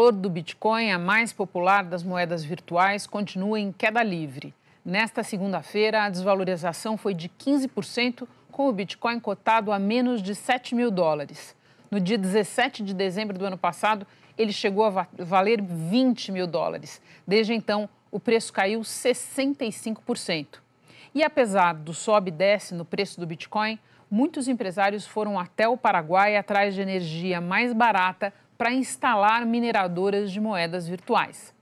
O valor do Bitcoin, a mais popular das moedas virtuais, continua em queda livre. Nesta segunda-feira, a desvalorização foi de 15%, com o Bitcoin cotado a menos de 7 mil dólares. No dia 17 de dezembro do ano passado, ele chegou a valer 20 mil dólares. Desde então, o preço caiu 65%. E apesar do sobe e desce no preço do Bitcoin, muitos empresários foram até o Paraguai atrás de energia mais barata para instalar mineradoras de moedas virtuais.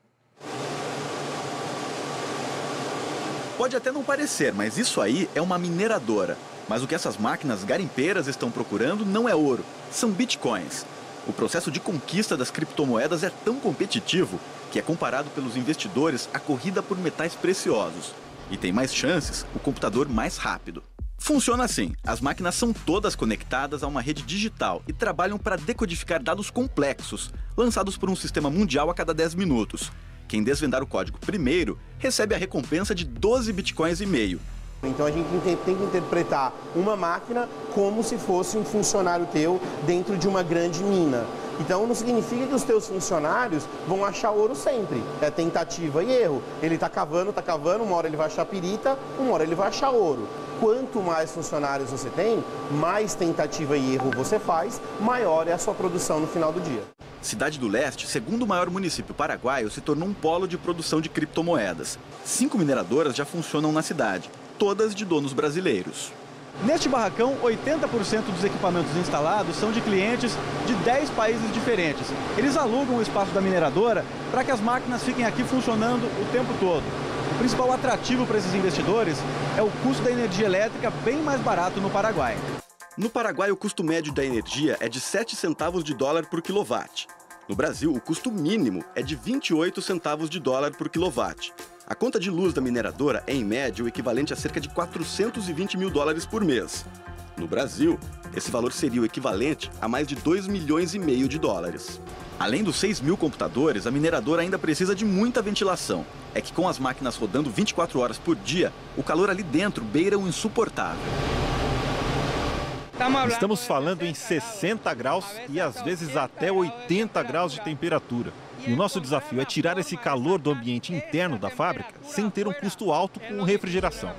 Pode até não parecer, mas isso aí é uma mineradora. Mas o que essas máquinas garimpeiras estão procurando não é ouro, são bitcoins. O processo de conquista das criptomoedas é tão competitivo que é comparado pelos investidores à corrida por metais preciosos. E tem mais chances o computador mais rápido. Funciona assim, as máquinas são todas conectadas a uma rede digital e trabalham para decodificar dados complexos, lançados por um sistema mundial a cada 10 minutos. Quem desvendar o código primeiro recebe a recompensa de 12 bitcoins e meio. Então a gente tem que interpretar uma máquina como se fosse um funcionário teu dentro de uma grande mina. Então não significa que os teus funcionários vão achar ouro sempre. É tentativa e erro. Ele está cavando, uma hora ele vai achar pirita, uma hora ele vai achar ouro. Quanto mais funcionários você tem, mais tentativa e erro você faz, maior é a sua produção no final do dia. Cidade do Leste, segundo o maior município paraguaio, se tornou um polo de produção de criptomoedas. 5 mineradoras já funcionam na cidade, todas de donos brasileiros. Neste barracão, 80% dos equipamentos instalados são de clientes de 10 países diferentes. Eles alugam o espaço da mineradora para que as máquinas fiquem aqui funcionando o tempo todo. O principal atrativo para esses investidores é o custo da energia elétrica bem mais barato no Paraguai. No Paraguai, o custo médio da energia é de 7 centavos de dólar por quilowatt. No Brasil, o custo mínimo é de 28 centavos de dólar por quilowatt. A conta de luz da mineradora é, em média, o equivalente a cerca de 420 mil dólares por mês. No Brasil, esse valor seria o equivalente a mais de 2 milhões e meio de dólares. Além dos 6 mil computadores, a mineradora ainda precisa de muita ventilação. É que com as máquinas rodando 24 horas por dia, o calor ali dentro beira o insuportável. Estamos falando em 60 graus e às vezes até 80 graus de temperatura. E o nosso desafio é tirar esse calor do ambiente interno da fábrica sem ter um custo alto com refrigeração.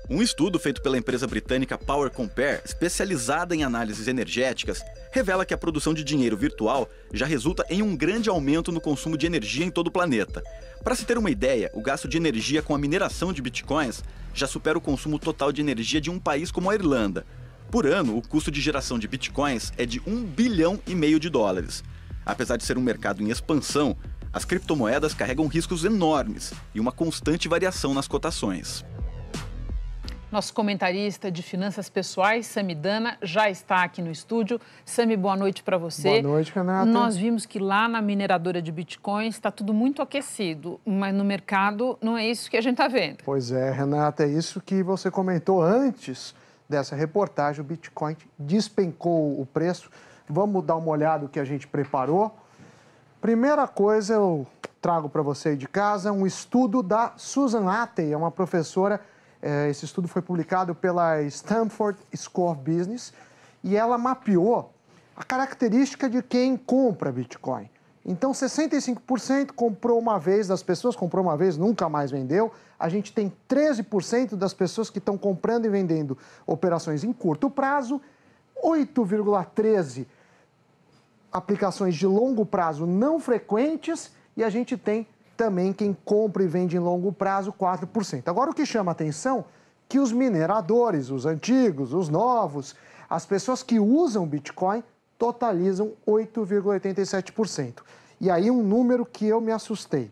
Um estudo feito pela empresa britânica Power Compare, especializada em análises energéticas, revela que a produção de dinheiro virtual já resulta em um grande aumento no consumo de energia em todo o planeta. Para se ter uma ideia, o gasto de energia com a mineração de bitcoins já supera o consumo total de energia de um país como a Irlanda. Por ano, o custo de geração de bitcoins é de 1,5 bilhão de dólares. Apesar de ser um mercado em expansão, as criptomoedas carregam riscos enormes e uma constante variação nas cotações. Nosso comentarista de finanças pessoais, Sami Dana, já está aqui no estúdio. Sami, boa noite para você. Boa noite, Renata. Nós vimos que lá na mineradora de bitcoins está tudo muito aquecido, mas no mercado não é isso que a gente está vendo. Pois é, Renata, é isso que você comentou antes dessa reportagem. O Bitcoin despencou o preço. Vamos dar uma olhada no que a gente preparou. Primeira coisa, eu trago para você aí de casa um estudo da Susan Athey, é uma professora. Esse estudo foi publicado pela Stanford School of Business e ela mapeou a característica de quem compra Bitcoin. Então, 65% comprou uma vez, das pessoas comprou uma vez, nunca mais vendeu. A gente tem 13% das pessoas que estão comprando e vendendo operações em curto prazo, 8,13% aplicações de longo prazo não frequentes e a gente tem também quem compra e vende em longo prazo, 4%. Agora, o que chama a atenção é que os mineradores, os antigos, os novos, as pessoas que usam Bitcoin totalizam 8,87%. E aí um número que eu me assustei.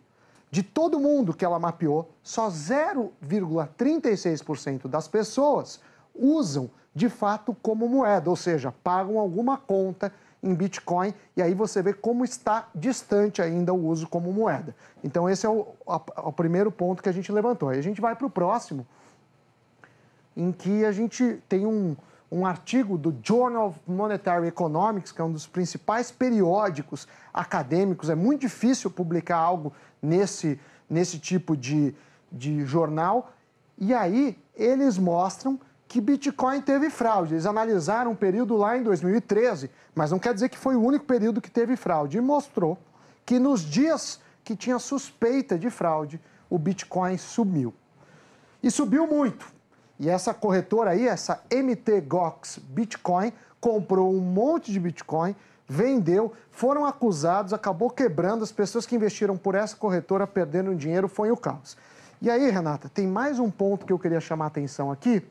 De todo mundo que ela mapeou, só 0,36% das pessoas usam de fato como moeda, ou seja, pagam alguma conta em Bitcoin, e aí você vê como está distante ainda o uso como moeda. Então esse é o primeiro ponto que a gente levantou. Aí a gente vai para o próximo, em que a gente tem um artigo do Journal of Monetary Economics, que é um dos principais periódicos acadêmicos. É muito difícil publicar algo nesse tipo de jornal. E aí eles mostram que Bitcoin teve fraude. Eles analisaram um período lá em 2013, mas não quer dizer que foi o único período que teve fraude. E mostrou que nos dias que tinha suspeita de fraude, o Bitcoin sumiu. E subiu muito. E essa corretora aí, essa Mt. Gox Bitcoin, comprou um monte de Bitcoin, vendeu, foram acusados, acabou quebrando. As pessoas que investiram por essa corretora perdendo dinheiro, foi o caos. E aí, Renata, tem mais um ponto que eu queria chamar a atenção aqui,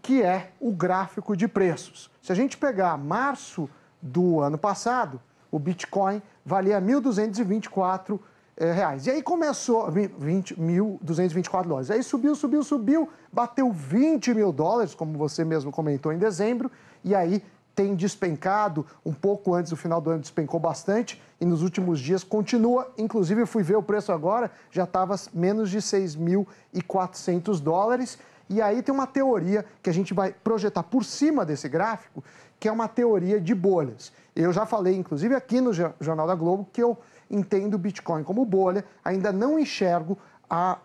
que é o gráfico de preços. Se a gente pegar março do ano passado, o Bitcoin valia R$ 1.224. E aí começou, 1.224 dólares. Aí subiu, bateu 20 mil dólares, como você mesmo comentou, em dezembro, e aí tem despencado, um pouco antes do final do ano despencou bastante, e nos últimos dias continua. Inclusive, eu fui ver o preço agora, já estava menos de 6.400 dólares. E aí tem uma teoria que a gente vai projetar por cima desse gráfico, que é uma teoria de bolhas. Eu já falei, inclusive, aqui no Jornal da Globo, que eu entendo o Bitcoin como bolha, ainda não enxergo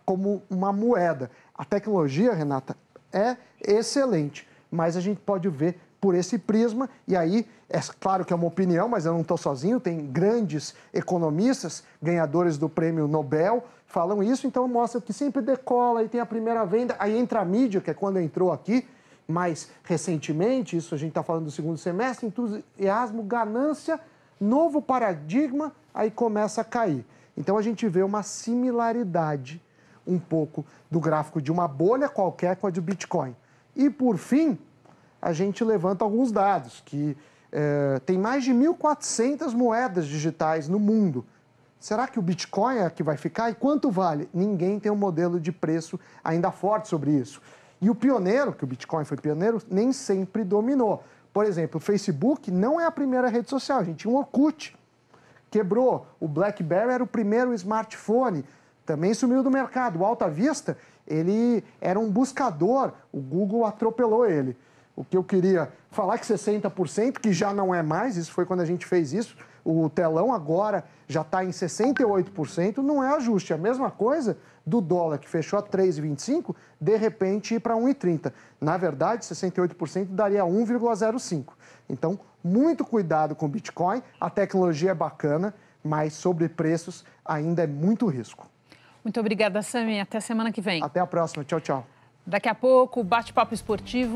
como uma moeda. A tecnologia, Renata, é excelente, mas a gente pode ver por esse prisma, e aí, é claro que é uma opinião, mas eu não estou sozinho, tem grandes economistas, ganhadores do prêmio Nobel, falam isso, então mostra que sempre decola, aí tem a primeira venda, aí entra a mídia, que é quando entrou aqui, mais recentemente, isso a gente está falando do segundo semestre, entusiasmo, ganância, novo paradigma, aí começa a cair. Então a gente vê uma similaridade um pouco do gráfico de uma bolha qualquer com a de Bitcoin. E por fim, a gente levanta alguns dados, que tem mais de 1.400 moedas digitais no mundo. Será que o Bitcoin é a que vai ficar? E quanto vale? Ninguém tem um modelo de preço ainda forte sobre isso. E o pioneiro, que o Bitcoin foi pioneiro, nem sempre dominou. Por exemplo, o Facebook não é a primeira rede social, a gente tinha um Orkut. Quebrou. O BlackBerry era o primeiro smartphone, também sumiu do mercado. O Alta Vista, ele era um buscador, o Google atropelou ele. O que eu queria falar que 60%, que já não é mais, isso foi quando a gente fez isso, o telão agora já está em 68%, não é ajuste. A mesma coisa do dólar, que fechou a 3,25, de repente ir para 1,30. Na verdade, 68% daria 1,05. Então, muito cuidado com o Bitcoin, a tecnologia é bacana, mas sobre preços ainda é muito risco. Muito obrigada, Sami. Até semana que vem. Até a próxima. Tchau, tchau. Daqui a pouco, bate-papo esportivo.